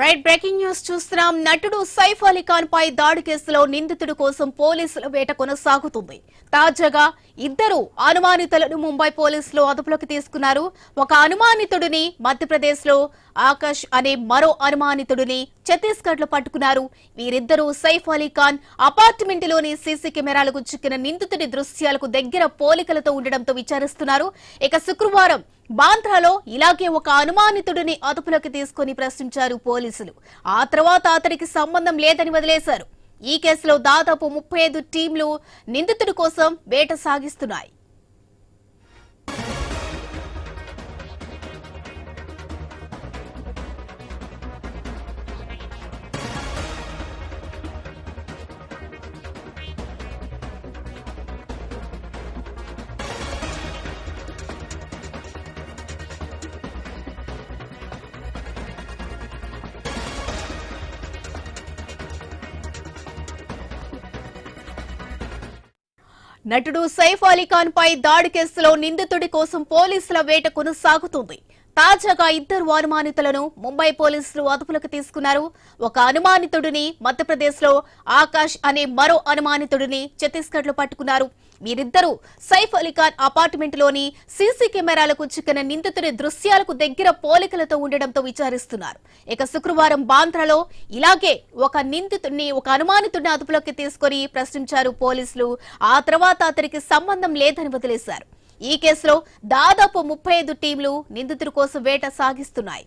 Right breaking news చూస్తున్నాం. నటుడు సైఫ్ అలీ ఖాన్ పై దాడి కేసులో నిందితుడి కోసం పోలీసుల వేట కొనసాగుతుంది. తాజాగా ఇద్దరు అనుమానితులను ముంబై పోలీసులు అదుపులోకి తీసుకున్నారు. ఒక అనుమానితుడిని మధ్యప్రదేశ్ లో, ఆకాష్ అనే మరో అనుమానితుడిని ఛత్తీస్గఢ్ లో పట్టుకున్నారు. వీరిద్దరూ సైఫ్ అలీ ఖాన్ అపార్ట్మెంట్లోని సీసీ కెమెరాలకు చిక్కిన నిందితుడి దృశ్యాలకు దగ్గర పోలికలతో ఉండడంతో విచారిస్తున్నారు. ఇక శుక్రవారం బాంద్రాలో ఇలాగే ఒక అనుమానితుడిని అదుపులోకి తీసుకుని ప్రశ్నించారు పోలీసులు. ఆ తర్వాత అతడికి సంబంధం లేదని వదిలేశారు. ఈ కేసులో దాదాపు 35 టీంలు నిందితుడి కోసం వేట సాగిస్తున్నాయి. నటుడు సైఫ్ అలీ ఖాన్ పై దాడి కేసులో నిందితుడి కోసం పోలీసుల వేట కొనసాగుతుంది. తాజాగా ఇద్దరు అనుమానితులను ముంబై పోలీసులు అదుపులోకి తీసుకున్నారు. ఒక అనుమానితుడిని మధ్యప్రదేశ్ లో, ఆకాష్ అనే మరో అనుమానితుడిని ఛత్తీస్గఢ్ లో పట్టుకున్నారు. వీరిద్దరూ సైఫ్ అలీ ఖాన్ అపార్ట్మెంట్లోని సీసీ కెమెరాలకు చిక్కిన నిందితుడి దృశ్యాలకు దగ్గర పోలికలతో ఉండడంతో విచారిస్తున్నారు. ఇక శుక్రవారం బాంద్రాలో ఇలాగే ఒక అనుమానితుడిని అదుపులోకి తీసుకుని ప్రశ్నించారు పోలీసులు. ఆ తర్వాత అతనికి సంబంధం లేదని వదిలేశారు. ఈ కేసులో దాదాపు 35 టీంలు నిందితుడి కోసం వేట సాగిస్తున్నాయి.